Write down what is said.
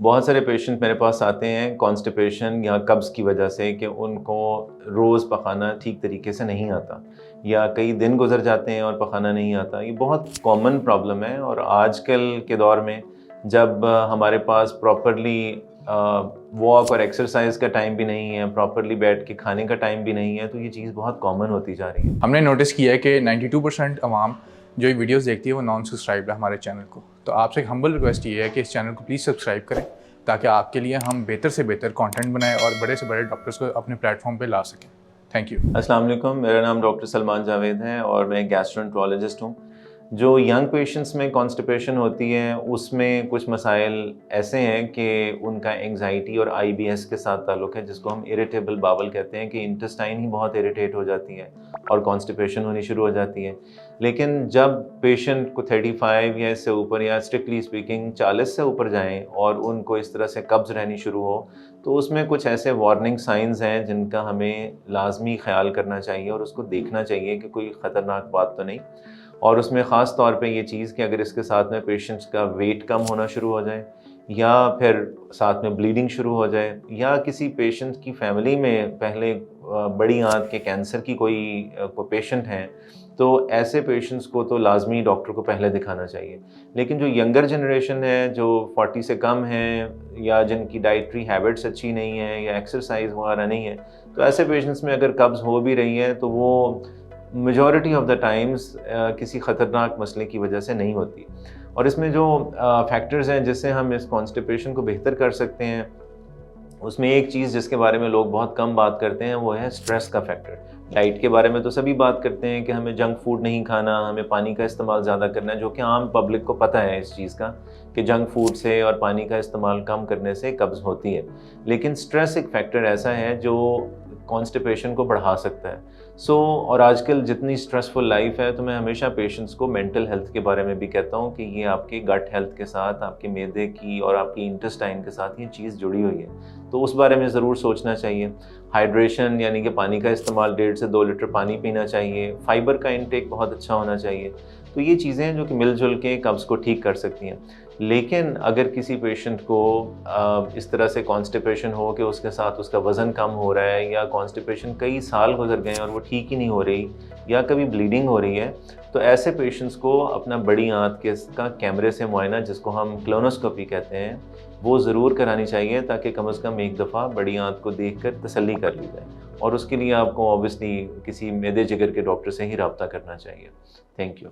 बहुत सारे पेशेंट मेरे पास आते हैं कॉन्स्टिपेशन या कब्ज़ की वजह से कि उनको रोज़ पखाना ठीक तरीके से नहीं आता या कई दिन गुजर जाते हैं और पखाना नहीं आता। ये बहुत कॉमन प्रॉब्लम है और आजकल के दौर में जब हमारे पास प्रॉपरली वॉक और एक्सरसाइज का टाइम भी नहीं है, प्रॉपरली बैठ के खाने का टाइम भी नहीं है, तो ये चीज़ बहुत कॉमन होती जा रही है। हमने नोटिस किया है कि 92% अवाम जो ये वीडियोस देखती है वो नॉन सब्सक्राइब है हमारे चैनल को। तो आपसे एक हम्बल रिक्वेस्ट ये है कि इस चैनल को प्लीज़ सब्सक्राइब करें ताकि आपके लिए हम बेहतर से बेहतर कंटेंट बनाएं और बड़े से बड़े डॉक्टर्स को अपने प्लेटफॉर्म पे ला सकें। Thank you. अस्सलाम वालेकुम, मेरा नाम डॉक्टर सलमान जावेद है और मैं गैस्ट्रोएंटरोलॉजिस्ट हूँ। जो यंग पेशेंट्स में कॉन्स्टिपेशन होती है उसमें कुछ मसाइल ऐसे हैं कि उनका एंग्जाइटी और आईबीएस के साथ ताल्लुक़ है, जिसको हम इरिटेबल बावल कहते हैं कि इंटेस्टाइन ही बहुत इरिटेट हो जाती है और कॉन्स्टिपेशन होनी शुरू हो जाती है। लेकिन जब पेशेंट को 35 या इससे ऊपर या स्ट्रिक्टली स्पीकिंग 40 से ऊपर जाएं और उनको इस तरह से कब्ज़ रहनी शुरू हो, तो उसमें कुछ ऐसे वार्निंग साइंस हैं जिनका हमें लाजमी ख्याल करना चाहिए और उसको देखना चाहिए कि कोई ख़तरनाक बात तो नहीं। और उसमें ख़ास तौर पे ये चीज़ कि अगर इसके साथ में पेशेंट्स का वेट कम होना शुरू हो जाए या फिर साथ में ब्लीडिंग शुरू हो जाए या किसी पेशेंट की फैमिली में पहले बड़ी आंत के कैंसर की कोई पेशेंट हैं, तो ऐसे पेशेंट्स को तो लाजमी डॉक्टर को पहले दिखाना चाहिए। लेकिन जो यंगर जनरेशन है, जो 40 से कम हैं या जिनकी डाइटरी हैबिट्स अच्छी नहीं है या एक्सरसाइज वगैरह नहीं है, तो ऐसे पेशेंट्स में अगर कब्ज़ हो भी रही है तो वो मेजॉरिटी ऑफ द टाइम्स किसी ख़तरनाक मसले की वजह से नहीं होती। और इसमें जो फैक्टर्स हैं जिससे हम इस कॉन्स्टिपेशन को बेहतर कर सकते हैं, उसमें एक चीज़ जिसके बारे में लोग बहुत कम बात करते हैं वो है स्ट्रेस का फैक्टर। डाइट के बारे में तो सभी बात करते हैं कि हमें जंक फूड नहीं खाना, हमें पानी का इस्तेमाल ज़्यादा करना है, जो कि आम पब्लिक को पता है इस चीज़ का कि जंक फूड से और पानी का इस्तेमाल कम करने से कब्ज़ होती है। लेकिन स्ट्रेस एक फैक्टर ऐसा है जो कॉन्स्टिपेशन को बढ़ा सकता है। और आजकल जितनी स्ट्रेसफुल लाइफ है, तो मैं हमेशा पेशेंट्स को मेंटल हेल्थ के बारे में भी कहता हूँ कि ये आपके गट हेल्थ के साथ, आपके मैदे की और आपकी इंटेस्टाइन के साथ ये चीज़ जुड़ी हुई है, तो उस बारे में ज़रूर सोचना चाहिए। हाइड्रेशन यानी कि पानी का इस्तेमाल, 1.5 से 2 लीटर पानी पीना चाहिए, फाइबर का इंटेक बहुत अच्छा होना चाहिए। तो ये चीज़ें हैं जो कि मिलजुल के कब्ज़ को ठीक कर सकती हैं। लेकिन अगर किसी पेशेंट को इस तरह से कॉन्स्टिपेशन हो कि उसके साथ उसका वज़न कम हो रहा है या कॉन्स्टिपेशन कई साल गुजर गए और वो ठीक ही नहीं हो रही या कभी ब्लीडिंग हो रही है, तो ऐसे पेशेंट्स को अपना बड़ी आंत का कैमरे से मुआयना, जिसको हम कोलोनोस्कोपी कहते हैं, वो ज़रूर करानी चाहिए ताकि कम से कम एक दफ़ा बड़ी आंत को देखकर तसल्ली कर ली जाए। और उसके लिए आपको ऑब्वियसली किसी मैदे जिगर के डॉक्टर से ही रब्ता करना चाहिए। Thank you.